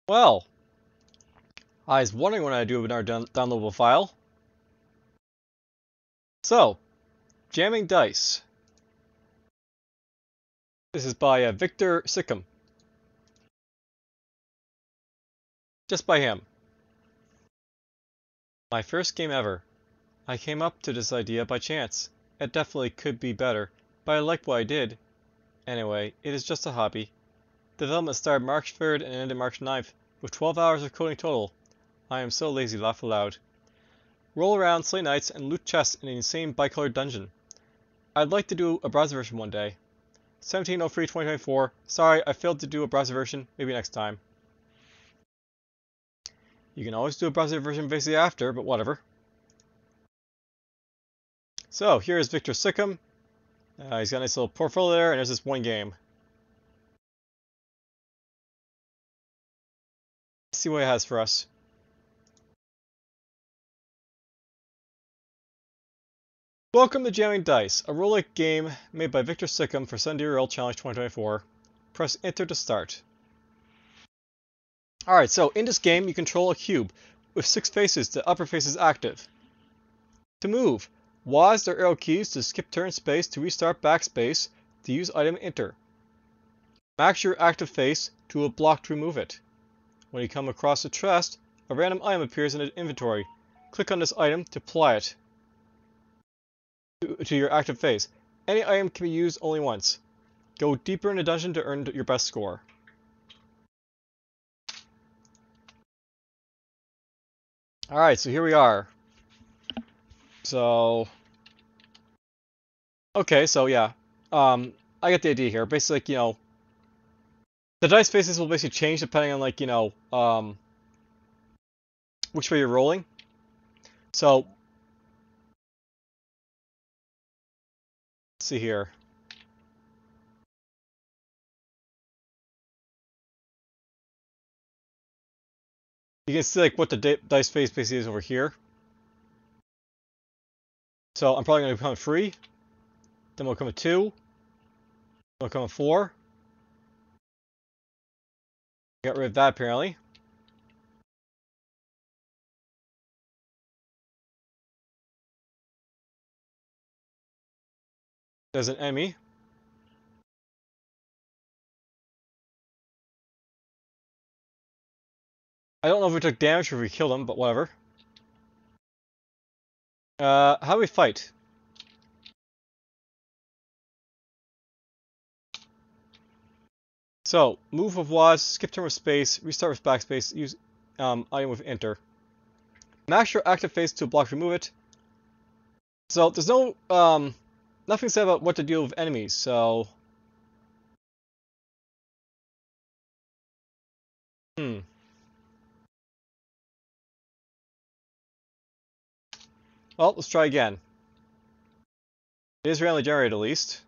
Well, I was wondering when I do another downloadable file. So, Jamming Dice. This is by Victor Sikkim. Just by him. My first game ever. I came up to this idea by chance. It definitely could be better, but I like what I did. Anyway, it is just a hobby. Development started March 3rd and ended March 9th, with 12 hours of coding total. I am so lazy, laugh aloud. Roll around, slay knights, and loot chests in an insane bicolored dungeon. I'd like to do a browser version one day. 17/03/2024. Sorry, I failed to do a browser version. Maybe next time. You can always do a browser version basically after, but whatever. So, here is Victor Sikkim. He's got a nice little portfolio there, and there's this one game. Let's see what he has for us. Welcome to Jamming Dice, a roguelike game made by Victor Sikkim for Sunday Real Challenge 2024. Press enter to start. Alright, so in this game you control a cube with 6 faces. The upper face is active. To move, WASD or arrow keys to skip turn space, to restart backspace, to use item enter. Max your active face to a block to remove it. When you come across a chest, a random item appears in the inventory. Click on this item to apply it to your active face. Any item can be used only once. Go deeper in the dungeon to earn your best score. Alright, so here we are. So... Okay, so yeah. I get the idea here. Basically, like, the dice faces will basically change depending on, like, which way you're rolling. So... Let's see here. You can see, like, what the dice face basically is over here. So I'm probably going to become a 3. Then we'll become a 2. We'll become a 4. Get rid of that, apparently. There's an enemy. I don't know if we took damage or if we killed him, but whatever. How do we fight? So, move with WASD, skip turn with space, restart with backspace, use item with enter. Max your active face to block remove it. So, there's no, nothing said about what to deal with enemies, so... Well, let's try again. It is randomly generated, at least.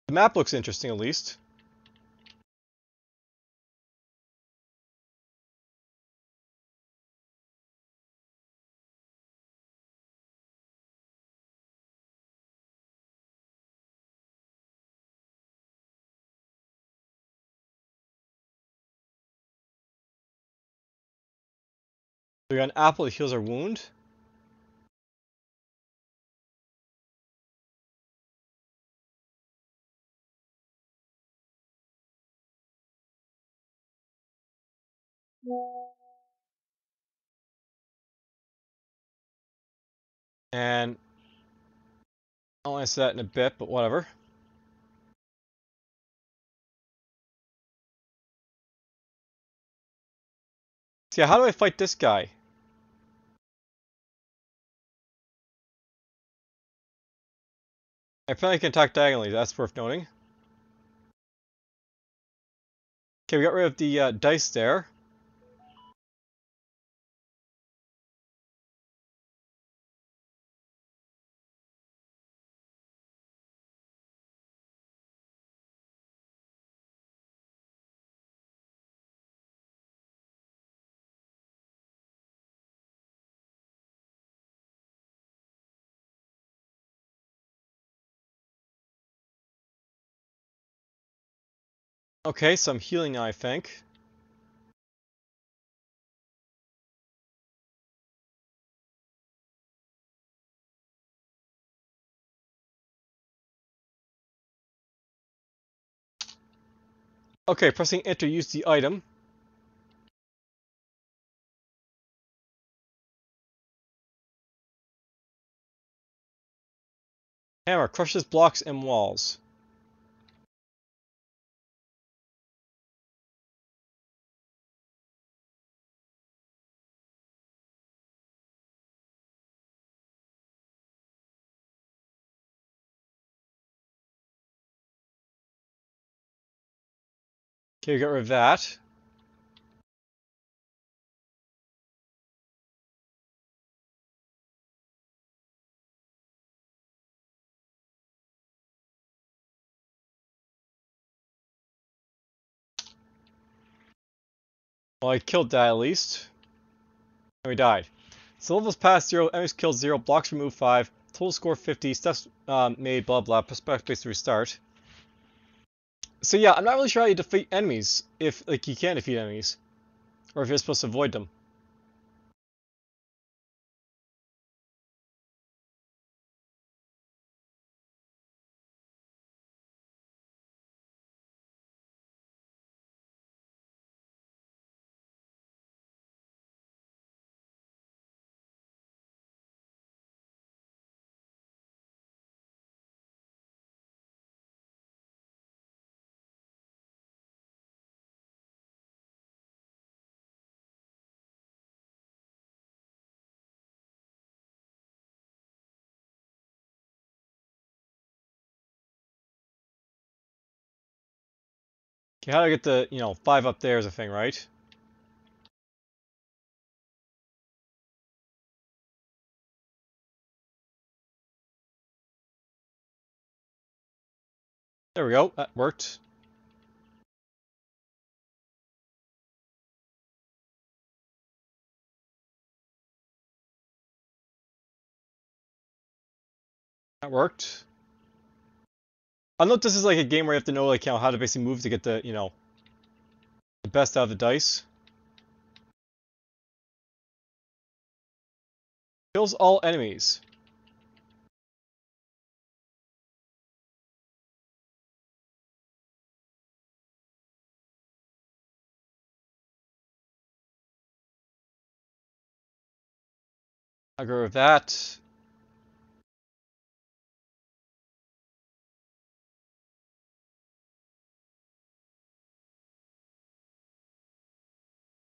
The map looks interesting, at least. We got an apple that heals our wound. And I'll answer that in a bit, but whatever. So yeah, how do I fight this guy? I apparently can attack diagonally, that's worth noting. Okay, we got rid of the dice there. Okay, some healing now, I think. Okay, pressing enter used the item. Hammer crushes blocks and walls. Okay, get rid of that. Well, I killed that at least. And we died. So levels past 0, enemies killed 0, blocks removed 5, total score 50, steps made, blah blah, perspective based restart. So yeah, I'm not really sure how you defeat enemies, if like you can defeat enemies. Or if you're supposed to avoid them. Okay, how do I get the, 5 up there is a thing, right? There we go, that worked. That worked. I know this is like a game where you have to know like how to basically move to get the, the best out of the dice. Kills all enemies. I agree with that.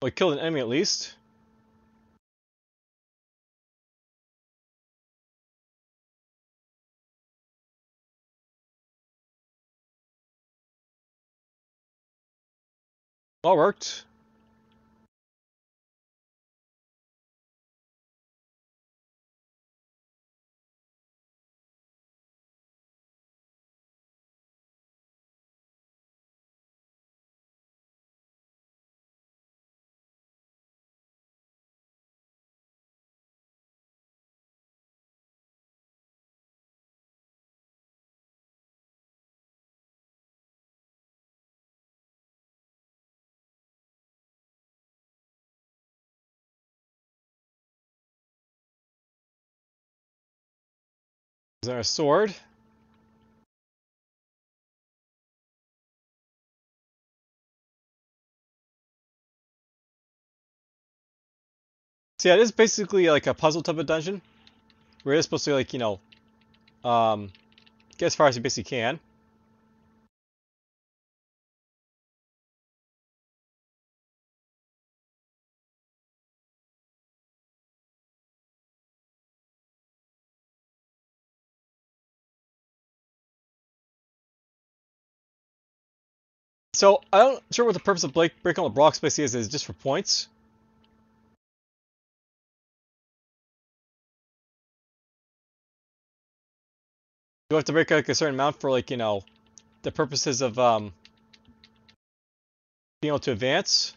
Well, I killed an enemy at least. Well, worked. Is there a sword? So yeah, it is basically like a puzzle type of dungeon. Where you're supposed to like, um, get as far as you basically can. So, I'm not sure what the purpose of breaking all the blocks basically is just for points. You have to break like a certain amount for like, the purposes of being able to advance.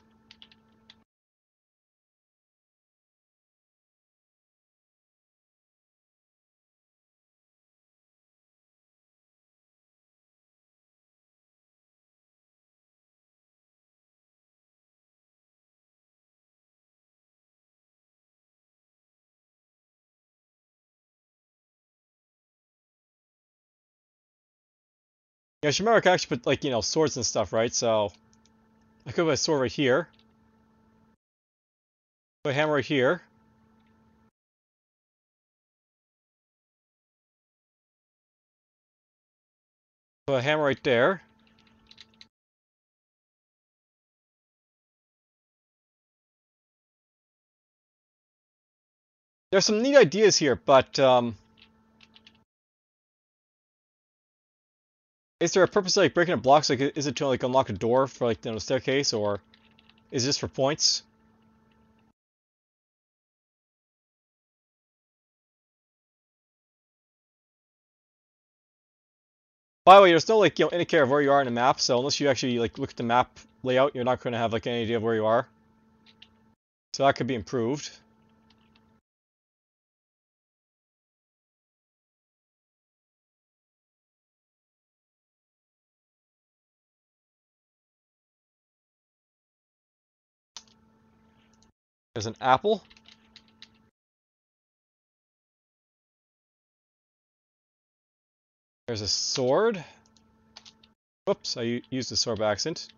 Yeah, I should remember I can actually put, like, swords and stuff, right? So, I could put a sword right here. Put a hammer right here. Put a hammer right there. There's some neat ideas here, but, is there a purpose to, like, breaking up blocks? Like, is it to, like, unlock a door for, like, a staircase, or is this for points? By the way, there's no, like, indicator of where you are in the map, so unless you actually, like, look at the map layout, you're not going to have, like, any idea of where you are. So that could be improved. There's an apple. There's a sword. Whoops, I used the sword by accident.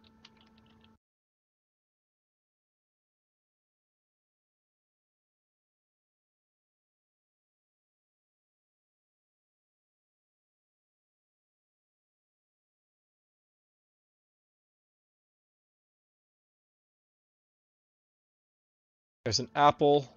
There's an apple.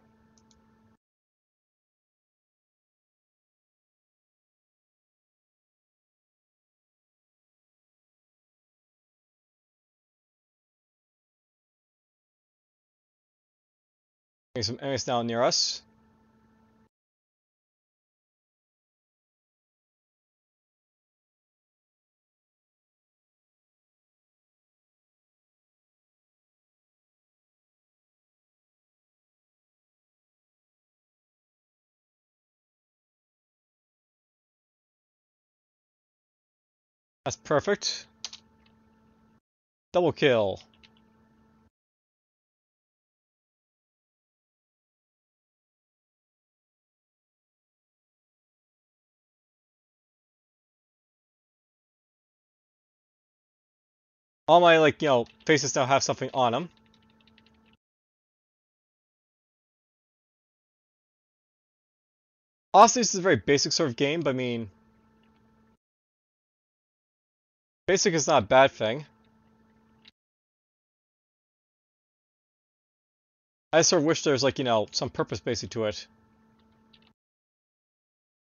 There's some enemies down near us. That's perfect. Double kill. All my, like, faces now have something on them. Honestly, this is a very basic sort of game, but I mean, basic is not a bad thing. I sort of wish there's, like, some purpose basically to it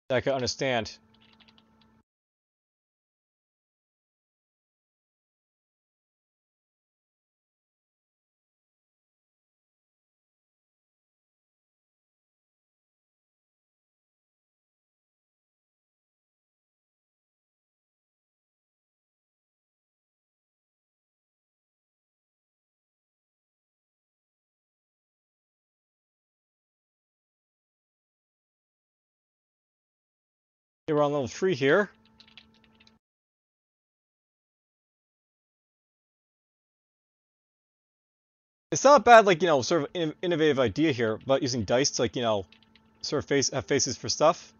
that I could understand. Okay, we're on level 3 here. It's not a bad, like, sort of innovative idea here about using dice to, like, sort of have faces for stuff.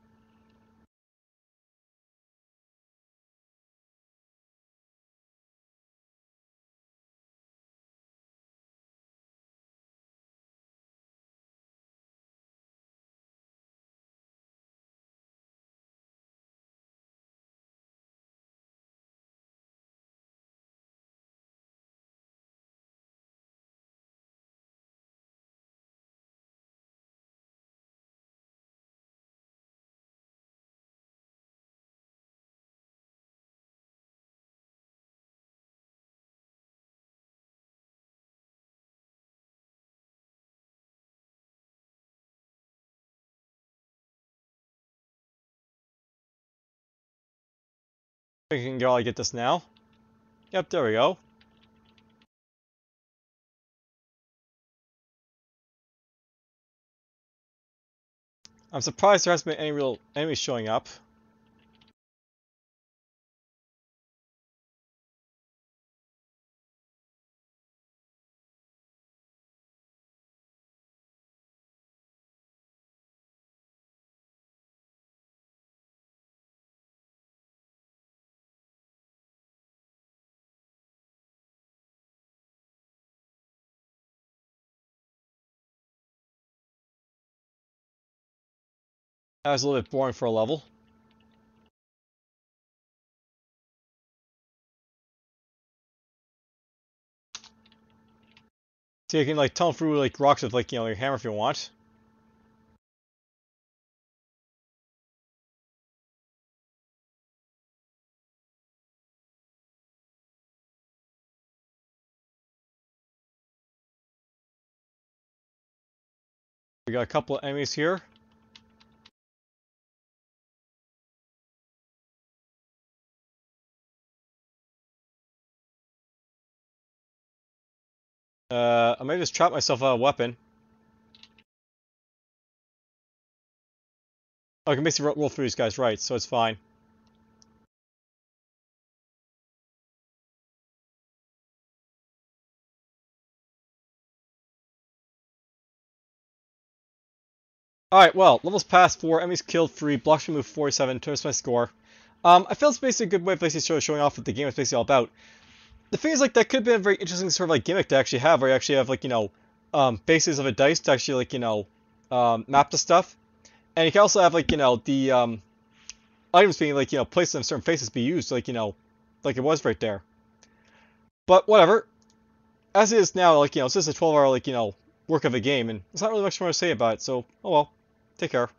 I think I can probably get this now. Yep, there we go. I'm surprised there hasn't been any real enemies showing up. That was a little bit boring for a level. So you can like tunnel through like rocks with like, you know, your hammer if you want. We got a couple of enemies here. I might just trap myself out of a weapon. Oh, I can basically roll through these guys, right, so it's fine. Alright, well, levels passed 4, enemies killed 3, blocks removed 47, turns my score. I feel it's basically a good way of basically showing off what the game is basically all about. The thing is, like, that could have been a very interesting sort of, like, gimmick to actually have, where you actually have, like, you know, bases of a dice to actually, like, you know, map the stuff. And you can also have, like, you know, the, items being, like, you know, placed on certain faces be used, like, you know, like it was right there. But, whatever. As it is now, like, you know, it's just a 12-hour, like, you know, work of a game, and there's not really much more to say about it, so, oh well. Take care.